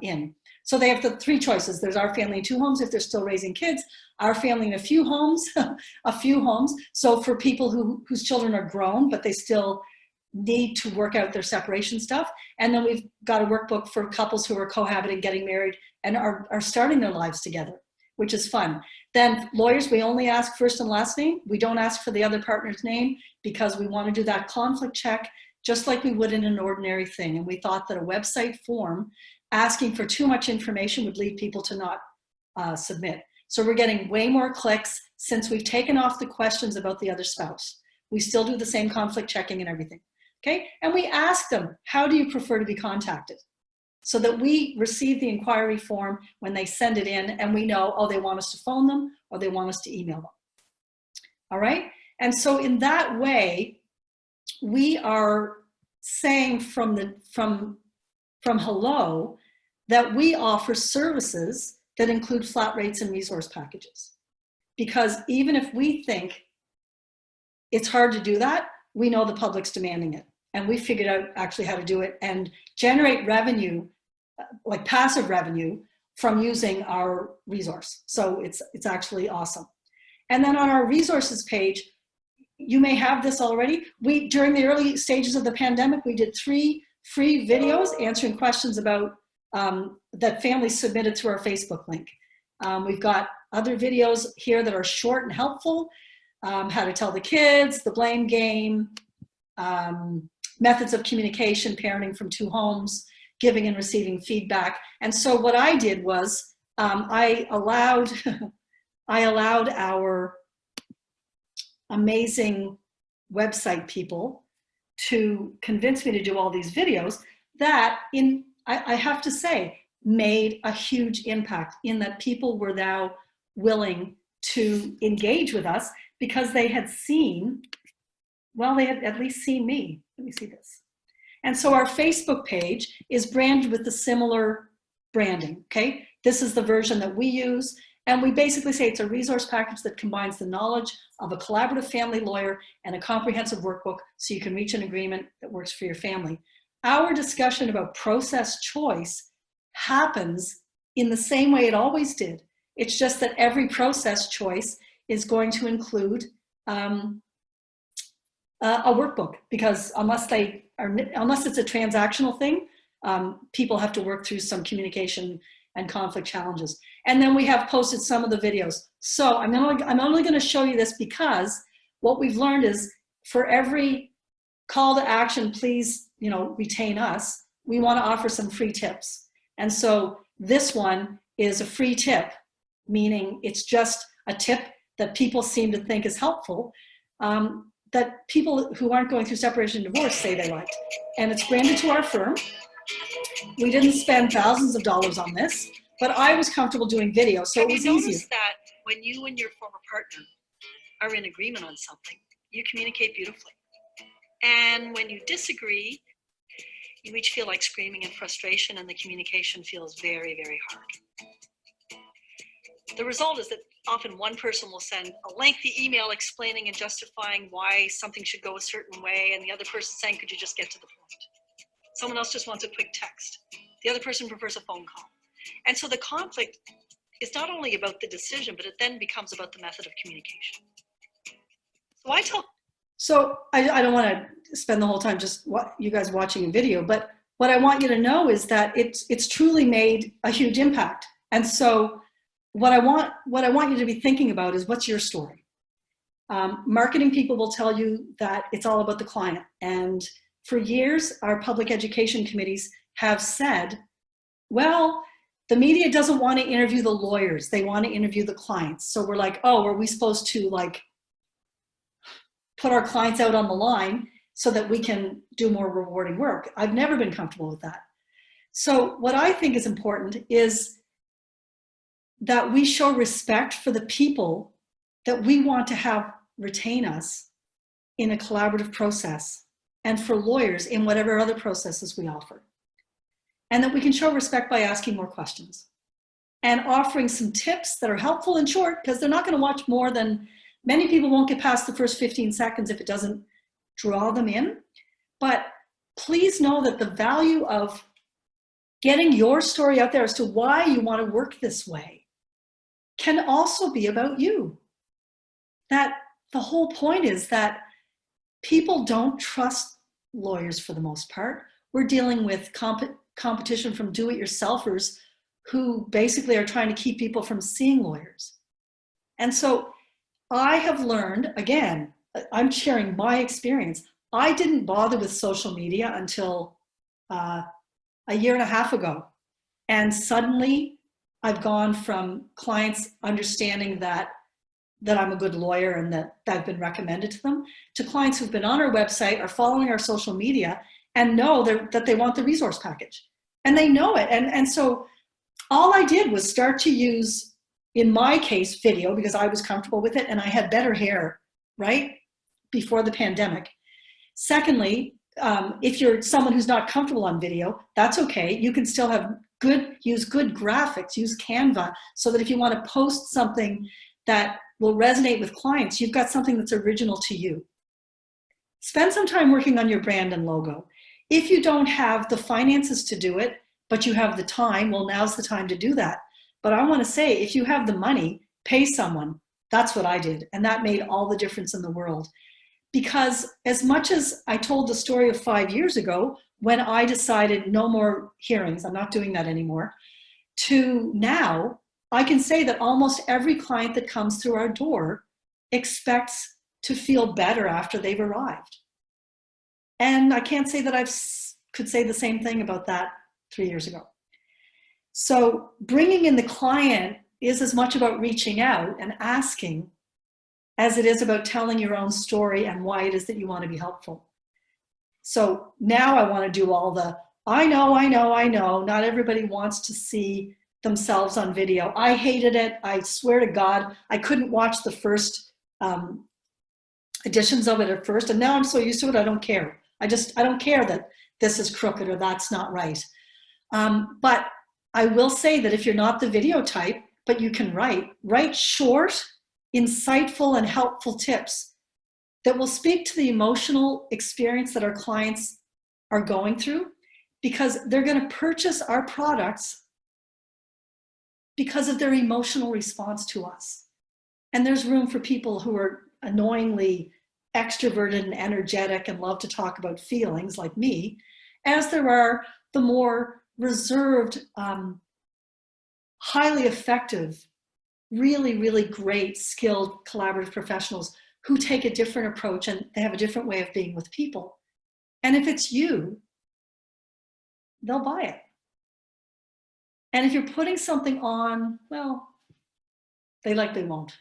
in. So they have the 3 choices. There's our family in 2 homes if they're still raising kids, our family in a few homes, a few homes. So for people whose children are grown, but they still need to work out their separation stuff. And then we've got a workbook for couples who are cohabiting, getting married, and are starting their lives together, which is fun. Then lawyers, we only ask first and last name. We don't ask for the other partner's name because we want to do that conflict check just like we would in an ordinary thing. And we thought that a website form asking for too much information would lead people to not submit. So we're getting way more clicks since we've taken off the questions about the other spouse. We still do the same conflict checking and everything, okay? And we ask them, how do you prefer to be contacted? So that we receive the inquiry form when they send it in, and we know, oh, they want us to phone them or they want us to email them. All right? And so in that way, we are saying from hello that we offer services that include flat rates and resource packages. Because even if we think it's hard to do that, we know the public's demanding it. And we figured out actually how to do it and generate revenue, like passive revenue, from using our resource. So it's actually awesome. And then on our resources page, you may have this already. During the early stages of the pandemic, we did 3 free videos answering questions about that families submitted through our Facebook link. We've got other videos here that are short and helpful. How to tell the kids, the blame game, methods of communication, parenting from 2 homes, giving and receiving feedback. And so what I did was I allowed our amazing website people to convince me to do all these videos that I have to say, made a huge impact in that people were now willing to engage with us because they had seen, well, they had at least seen me. Let me see this. And so our Facebook page is branded with the similar branding, okay? This is the version that we use. And we basically say it's a resource package that combines the knowledge of a collaborative family lawyer and a comprehensive workbook so you can reach an agreement that works for your family. Our discussion about process choice happens in the same way it always did. It's just that every process choice is going to include a workbook, because unless it's a transactional thing, people have to work through some communication and conflict challenges. And then we have posted some of the videos. So I'm only going to show you this because what we've learned is for every call to action, please, retain us, we want to offer some free tips. And so this one is a free tip, meaning it's just a tip that people seem to think is helpful, that people who aren't going through separation and divorce say they liked. And it's branded to our firm. We didn't spend thousands of dollars on this, but I was comfortable doing video, so it was easier. Have you noticed that when you and your former partner are in agreement on something, you communicate beautifully? And when you disagree, you each feel like screaming in frustration and the communication feels very, very hard. The result is that often one person will send a lengthy email explaining and justifying why something should go a certain way, and the other person saying, could you just get to the point? Someone else just wants a quick text. The other person prefers a phone call. And so the conflict is not only about the decision, but it then becomes about the method of communication. So I don't want to spend the whole time just you guys watching a video, but what I want you to know is that it's truly made a huge impact. And so what I want you to be thinking about is, what's your story? Marketing people will tell you that it's all about the client. And for years, our public education committees have said, well, the media doesn't want to interview the lawyers. They want to interview the clients. So we're like, oh, are we supposed to put our clients out on the line so that we can do more rewarding work? I've never been comfortable with that. So what I think is important is that we show respect for the people that we want to have retain us in a collaborative process, and for lawyers in whatever other processes we offer. And that we can show respect by asking more questions and offering some tips that are helpful and short, because they're not going to watch more than, many people won't get past the first 15 seconds if it doesn't draw them in. But please know that the value of getting your story out there as to why you want to work this way can also be about you. That the whole point is that people don't trust lawyers for the most part. We're dealing with competition from do-it-yourselfers who basically are trying to keep people from seeing lawyers. And so I have learned, again, I'm sharing my experience. I didn't bother with social media until a year and a half ago. And suddenly I've gone from clients understanding that I'm a good lawyer and that I've been recommended to them, to clients who've been on our website, are following our social media, and know that they want the resource package. And they know it. And so all I did was start to use, in my case, video, because I was comfortable with it and I had better hair, right, before the pandemic. Secondly, if you're someone who's not comfortable on video, that's okay. You can still use good graphics, use Canva, so that if you want to post something that will resonate with clients, you've got something that's original to you. Spend some time working on your brand and logo. If you don't have the finances to do it, but you have the time, well, now's the time to do that. But I want to say, if you have the money, pay someone. That's what I did. And that made all the difference in the world. Because as much as I told the story of 5 years ago, when I decided no more hearings, I'm not doing that anymore, to now, I can say that almost every client that comes through our door expects to feel better after they've arrived. And I can't say that I could say the same thing about that 3 years ago. So bringing in the client is as much about reaching out and asking as it is about telling your own story and why it is that you want to be helpful. So now I want to do all I know. Not everybody wants to see themselves on video. I hated it. I swear to God, I couldn't watch the first editions of it at first. And now I'm so used to it, I don't care. I don't care that this is crooked or that's not right. But I will say that if you're not the video type, but you can write short, insightful, and helpful tips that will speak to the emotional experience that our clients are going through, because they're going to purchase our products because of their emotional response to us. And there's room for people who are annoyingly extroverted and energetic and love to talk about feelings like me, as there are the more reserved, highly effective, really, really great, skilled collaborative professionals who take a different approach and they have a different way of being with people. And if it's you, they'll buy it. And if you're putting something on, well, they likely won't.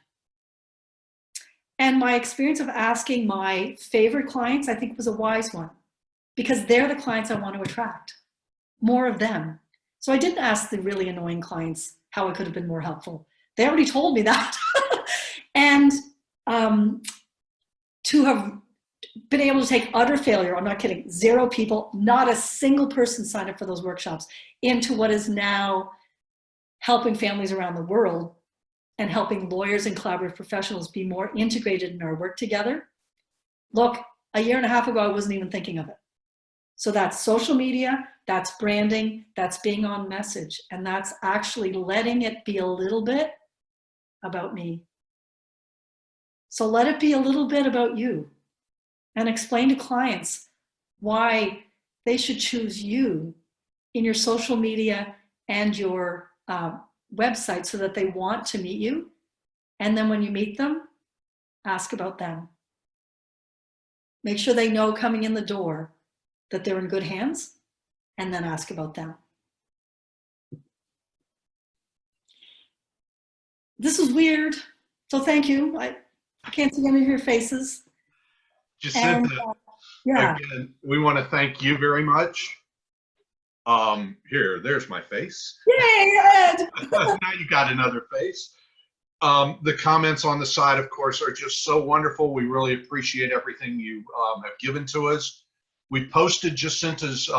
And my experience of asking my favorite clients, I think, was a wise one, because they're the clients I want to attract, more of them. So I didn't ask the really annoying clients how I could have been more helpful. They already told me that. And to have been able to take utter failure, I'm not kidding, 0 people, not a single person signed up for those workshops, into what is now helping families around the world and helping lawyers and collaborative professionals be more integrated in our work together. Look, a year and a half ago, I wasn't even thinking of it. So that's social media, that's branding, that's being on message, and that's actually letting it be a little bit about me. So let it be a little bit about you, and explain to clients why they should choose you in your social media and your website, so that they want to meet you. And then when you meet them, ask about them. Make sure they know coming in the door that they're in good hands, and then ask about them. This is weird, so thank you. I can't see any of your faces. Jacinta, And, yeah. again, we want to thank you very much. There's my face. Yay, Ed! Now you got another face. The comments on the side, of course, are just so wonderful. We really appreciate everything you have given to us. We posted Jacinta's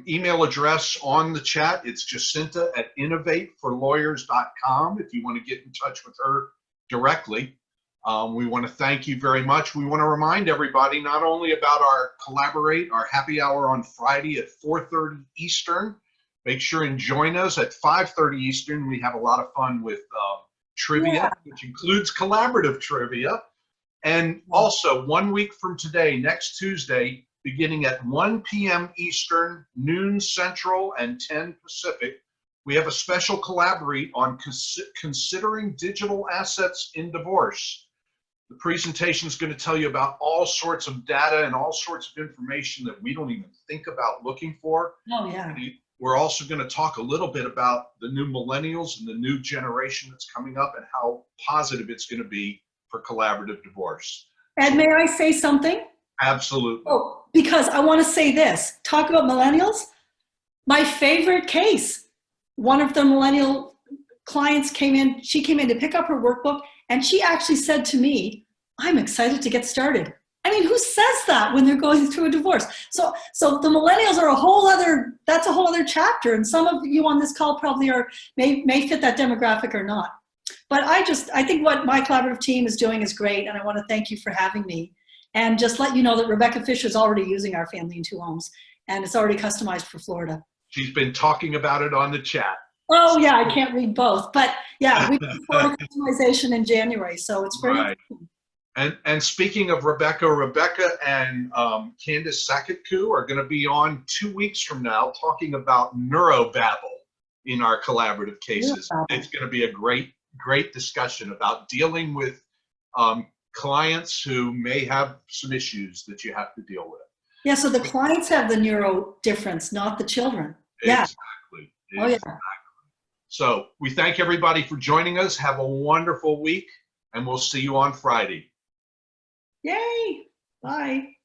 email address on the chat. It's jacinta@innovateforlawyers.com if you want to get in touch with her directly. We want to thank you very much. We want to remind everybody not only about our Collaborate, our happy hour on Friday at 4:30 Eastern. Make sure and join us at 5:30 Eastern. We have a lot of fun with trivia, which includes collaborative trivia. And also 1 week from today, next Tuesday, beginning at 1 p.m. Eastern, noon Central, and 10 Pacific, we have a special Collaborate on considering digital assets in divorce. The presentation is going to tell you about all sorts of data and all sorts of information that we don't even think about looking for. Oh, yeah. And we're also going to talk a little bit about the new millennials and the new generation that's coming up and how positive it's going to be for collaborative divorce. And may I say something? Absolutely. Oh, because I want to say this. Talk about millennials. My favorite case, one of the millennial clients came in, she came in to pick up her workbook, and she actually said to me, I'm excited to get started. I mean, who says that when they're going through a divorce? So the millennials are that's a whole other chapter. And some of you on this call probably may fit that demographic or not. But I think what My Collaborative Team is doing is great. And I want to thank you for having me. And just let you know that Rebecca Fisher is already using our Family in 2 Homes, and it's already customized for Florida. She's been talking about it on the chat. Oh yeah, I can't read both, but yeah, we did Florida customization in January, so it's very right. And speaking of Rebecca and Candace Sakatku are going to be on 2 weeks from now talking about neurobabble in our collaborative cases. It's going to be a great discussion about dealing with clients who may have some issues that you have to deal with. Yeah, so the clients have the neuro difference, not the children. Yeah. Exactly. Oh yeah. So we thank everybody for joining us. Have a wonderful week, and we'll see you on Friday. Yay. Bye.